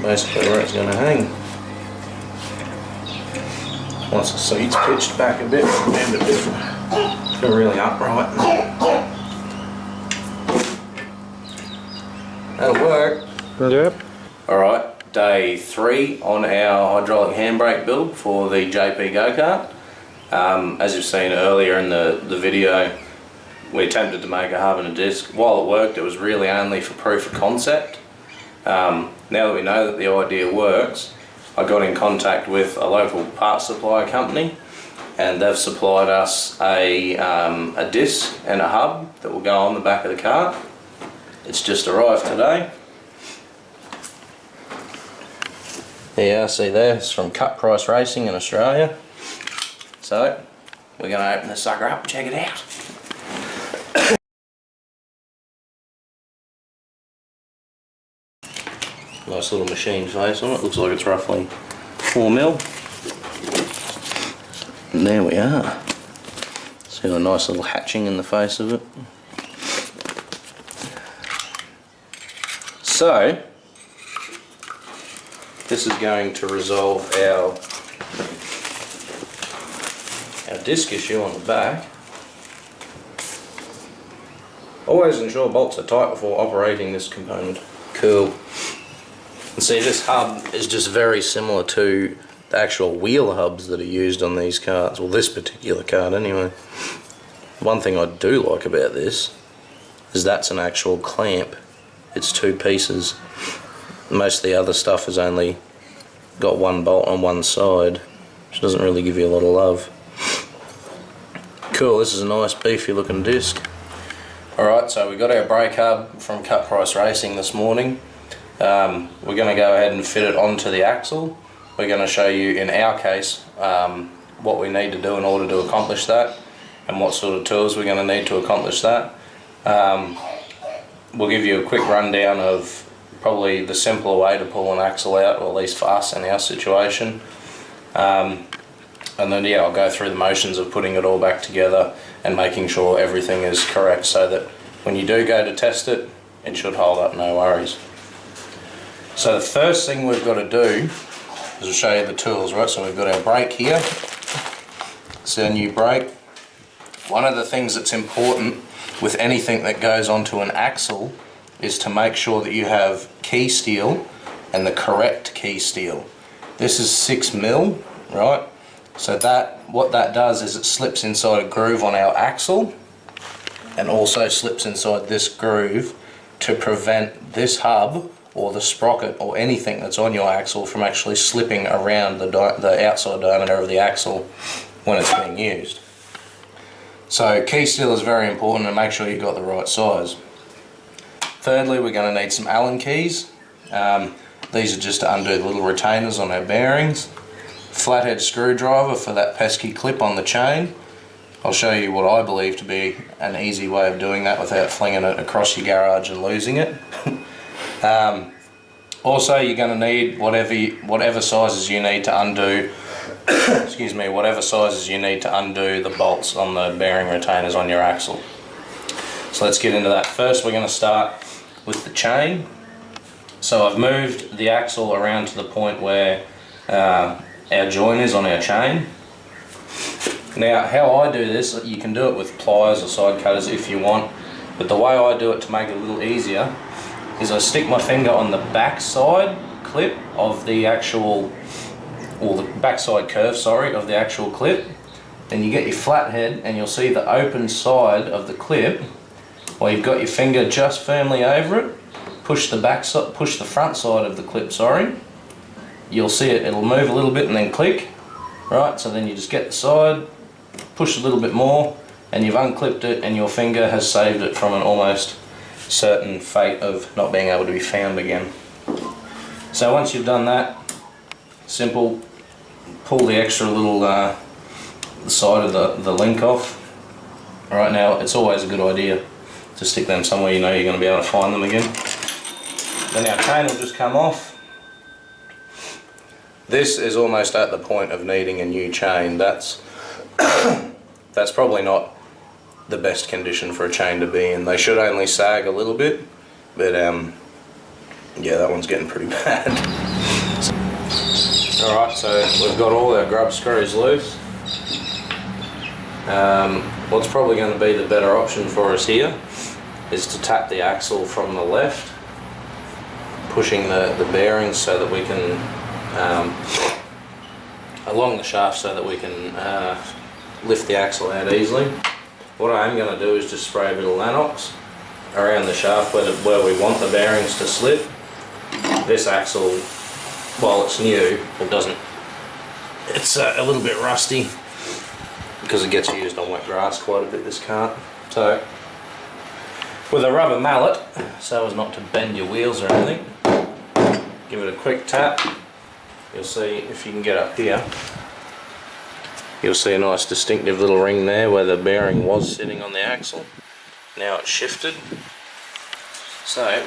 basically where it's going to hang. Once the seat's pitched back a bit, and a bit, feel really upright. That'll work. Yep. Alright, day 3 on our hydraulic handbrake build for the JP go-kart. As you've seen earlier in the video, we attempted to make a hub and a disc. While it worked, it was really only for proof of concept. Now that we know that the idea works, I got in contact with a local parts supply company, and they've supplied us a disc and a hub that will go on the back of the cart. It's just arrived today. Yeah, see there, it's from Cut Price Racing in Australia. So, we're going to open the sucker up and check it out. Nice little machine face on it, looks like it's roughly 4mm. And there we are. See a nice little hatching in the face of it. So, this is going to resolve our disc issue on the back. Always ensure bolts are tight before operating this component. Cool. And see, this hub is just very similar to the actual wheel hubs that are used on these carts, well this particular cart anyway. One thing I do like about this is that's an actual clamp. It's 2 pieces. Most of the other stuff has only got 1 bolt on one side, which doesn't really give you a lot of love. Cool, this is a nice beefy looking disc. Alright, so we got our brake hub from Cut Price Racing this morning. We're going to go ahead and fit it onto the axle. We're going to show you, in our case, what we need to do in order to accomplish that, and what sort of tools we're going to need to accomplish that. We'll give you a quick rundown of probably the simpler way to pull an axle out, or at least for us in our situation. And then I'll go through the motions of putting it all back together and making sure everything is correct, so that when you do go to test it, it should hold up, no worries. So the first thing we've got to do is show you the tools, right? So we've got our brake here. It's our new brake. One of the things that's important with anything that goes onto an axle is to make sure that you have key steel, and the correct key steel. This is 6mm, right? So what that does is it slips inside a groove on our axle, and also slips inside this groove to prevent this hub or the sprocket or anything that's on your axle from actually slipping around the outside diameter of the axle when it's being used. So key steel is very important, and make sure you've got the right size. Thirdly, we're going to need some Allen keys. These are just to undo the little retainers on our bearings. Flathead screwdriver for that pesky clip on the chain. I'll show you what I believe to be an easy way of doing that without flinging it across your garage and losing it. Also, you're going to need whatever sizes you need to undo excuse me, whatever sizes you need to undo the bolts on the bearing retainers on your axle. So let's get into that. First, we're going to start with the chain. So I've moved the axle around to the point where our joint is on our chain. Now, how I do this, you can do it with pliers or side cutters if you want, but the way I do it to make it a little easier is I stick my finger on the back side clip of the actual, or the backside curve, sorry, of the actual clip. Then you get your flathead and you'll see the open side of the clip. While you've got your finger just firmly over it, push the front side of the clip, sorry. You'll see it'll move a little bit and then click. Right, so then you just get the side, push a little bit more, and you've unclipped it, and your finger has saved it from an almost certain fate of not being able to be found again. So once you've done that, simple, pull the extra little the side of the link off. Alright, now it's always a good idea to stick them somewhere you know you're going to be able to find them again. Then our chain will just come off. This is almost at the point of needing a new chain. That's probably not the best condition for a chain to be in. They should only sag a little bit, but Yeah, that one's getting pretty bad. Alright, so we've got all our grub screws loose. What's probably going to be the better option for us here is to tap the axle from the left, pushing the bearings so that we can along the shaft so that we can lift the axle out easily. What I am going to do is just spray a bit of Lanox around the shaft where we want the bearings to slip. This axle, while it's new, it's a little bit rusty because it gets used on wet grass quite a bit, this cart. So with a rubber mallet, so as not to bend your wheels or anything, give it a quick tap. You'll see, if you can get up here, you'll see a nice distinctive little ring there where the bearing was sitting on the axle. Now it's shifted. So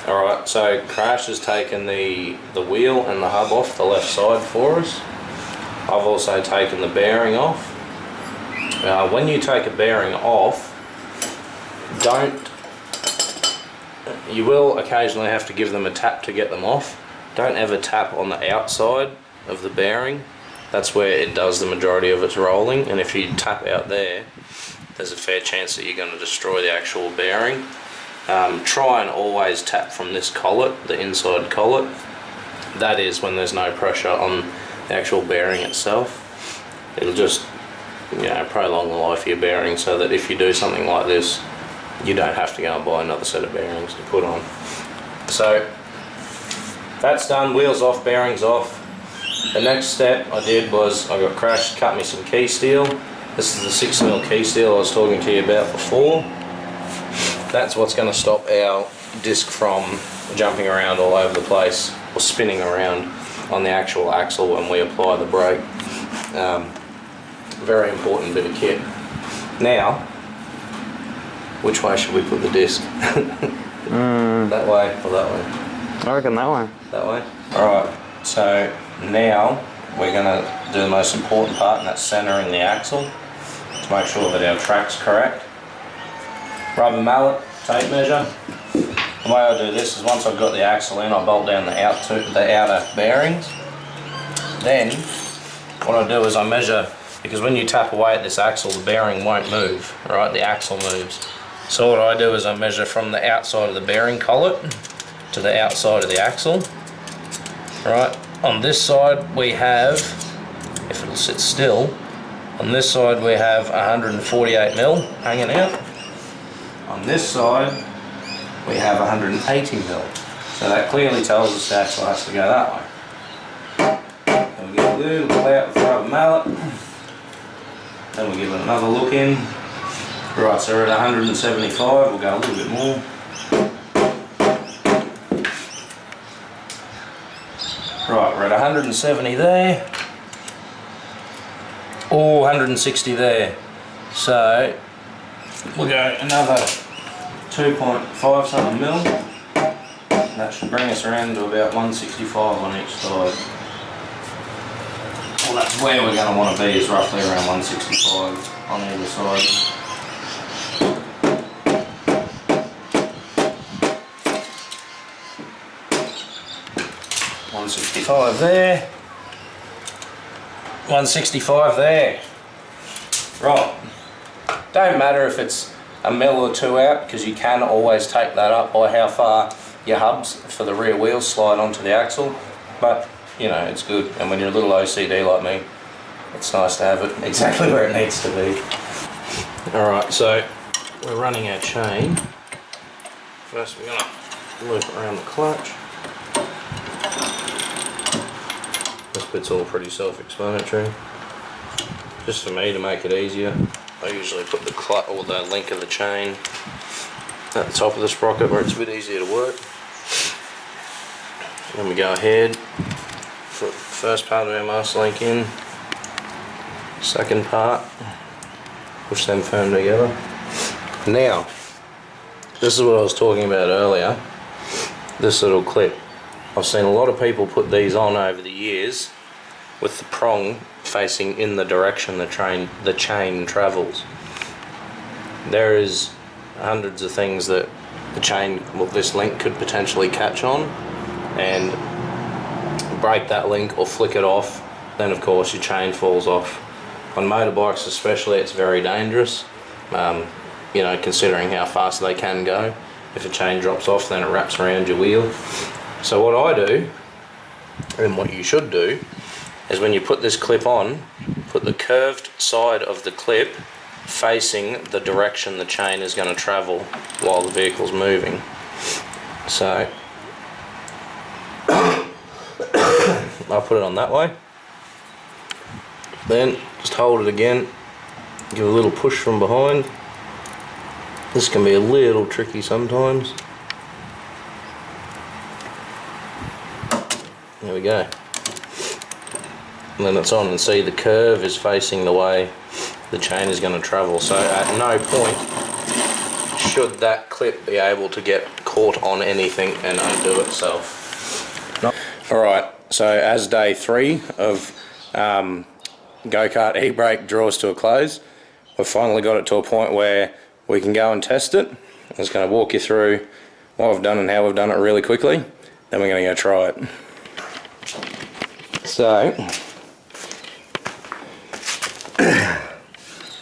alright, so Crash has taken the wheel and the hub off the left side for us. I've also taken the bearing off. When you take a bearing off, you will occasionally have to give them a tap to get them off. Don't ever tap on the outside of the bearing. That's where it does the majority of its rolling, and if you tap out there, there's a fair chance that you're going to destroy the actual bearing. Try and always tap from this collet, the inside collet. That is when there's no pressure on the actual bearing itself. It'll just, prolong the life of your bearing so that if you do something like this, you don't have to go and buy another set of bearings to put on. So that's done, wheels off, bearings off. The next step I did was I got Crash to cut me some key steel. This is the 6mm key steel I was talking to you about before. That's what's going to stop our disc from jumping around all over the place or spinning around on the actual axle when we apply the brake. Very important bit of kit. Now, which way should we put the disc? That way or that way? I reckon that way. That way? Alright, so now we're going to do the most important part, and that's centering the axle to make sure that our track's correct. Rubber mallet, tape measure. The way I do this is once I've got the axle in, I bolt down the outer bearings. Then what I do is I measure, because when you tap away at this axle, the bearing won't move, right? The axle moves. So what I do is I measure from the outside of the bearing collet to the outside of the axle. Right, on this side we have, if it'll sit still, on this side we have 148mm hanging out. On this side we have 180mm. So that clearly tells us the axle has to go that way. Then we get a little bit out with the rubber mallet. Then we give it another look in. Right, so we're at 175, we'll go a little bit more. Right, we're at 170 there. Oh, 160 there. So we'll go another 2.5 something mil. That should bring us around to about 165 on each side. Well, that's where we're going to want to be, is roughly around 165 on either side. $165 there, 165 there. Right, don't matter if it's a mil or two out, because you can always take that up by how far your hubs for the rear wheels slide onto the axle, but it's good, and when you're a little OCD like me, it's nice to have it exactly where it needs to be. Alright, so we're running our chain. First we're going to loop around the clutch. This bit's all pretty self-explanatory. Just for me, to make it easier, I usually put the clutch or the link of the chain at the top of the sprocket where it's a bit easier to work. Then we go ahead, put the first part of our master link in, second part, push them firm together. Now, this is what I was talking about earlier, this little clip. I've seen a lot of people put these on over the years with the prong facing in the direction the chain travels. There is hundreds of things that the chain, well, this link could potentially catch on and break that link or flick it off. Then of course your chain falls off. On motorbikes especially, it's very dangerous, you know, considering how fast they can go. If a chain drops off, then it wraps around your wheel. So what I do, and what you should do, is when you put this clip on, put the curved side of the clip facing the direction the chain is going to travel while the vehicle's moving. So I'll put it on that way. Then just hold it again, give a little push from behind. This can be a little tricky sometimes. There we go. And then it's on, and see the curve is facing the way the chain is going to travel. So at no point should that clip be able to get caught on anything and undo itself. Alright, so as day 3 of go-kart e-brake draws to a close, we've finally got it to a point where we can go and test it. I'm just going to walk you through what I've done and how we've done it really quickly, then we're going to go try it. So,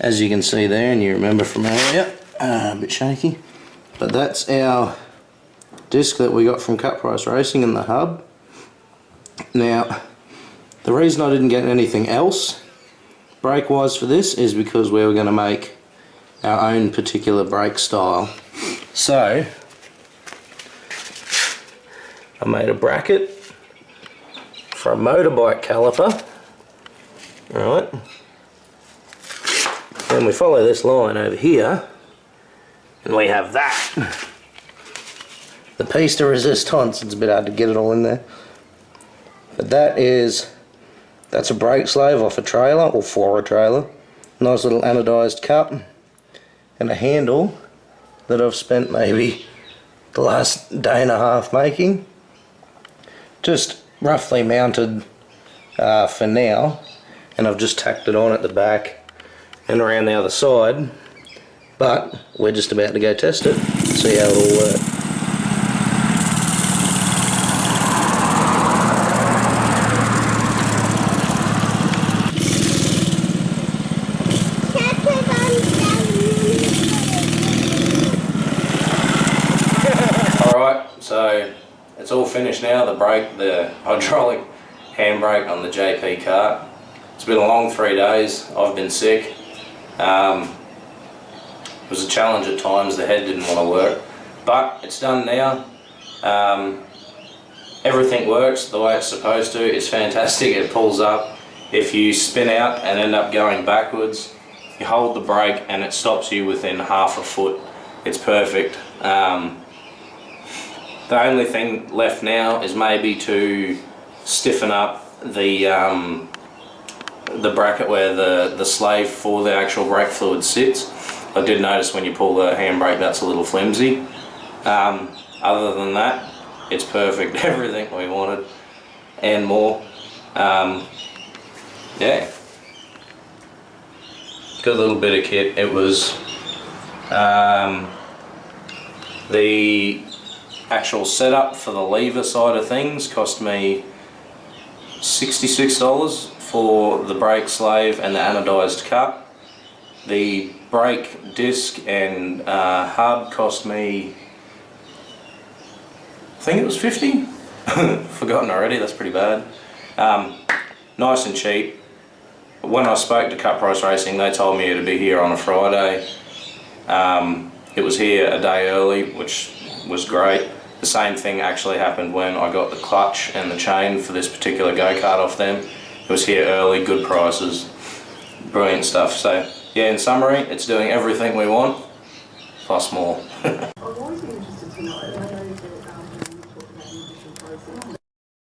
as you can see there, and you remember from earlier, a bit shaky, but that's our disc that we got from Cut Price Racing in the hub. Now, the reason I didn't get anything else brake wise for this is because we were going to make our own particular brake style. So I made a bracket for a motorbike caliper. Alright, then we follow this line over here and we have that. The piece de resistance, it's a bit hard to get it all in there, but that's a brake slave off a trailer, or for a trailer. Nice little anodised cup, and a handle that I've spent maybe the last day and a half making. Just roughly mounted for now, and I've just tacked it on at the back and around the other side, but we're just about to go test it, see how it all works. So it's all finished now, the hydraulic handbrake on the JP kart. It's been a long 3 days, I've been sick. It was a challenge at times, the head didn't want to work, but it's done now. Everything works the way it's supposed to, it's fantastic, it pulls up. If you spin out and end up going backwards, you hold the brake and it stops you within half a foot. It's perfect. The only thing left now is maybe to stiffen up the bracket where the slave for the actual brake fluid sits. I did notice when you pull the handbrake that's a little flimsy. Other than that, it's perfect. Everything we wanted and more. Yeah. Good little bit of kit. It was the actual setup for the lever side of things cost me $66 for the brake slave and the anodised cup. The brake disc and hub cost me, I think it was 50. Forgotten already, that's pretty bad. Nice and cheap. When I spoke to Cut Price Racing, they told me it'd be here on a Friday. It was here a day early, which was great. The same thing actually happened when I got the clutch and the chain for this particular go-kart off them. It was here early, good prices, brilliant stuff. So yeah, in summary, it's doing everything we want, plus more.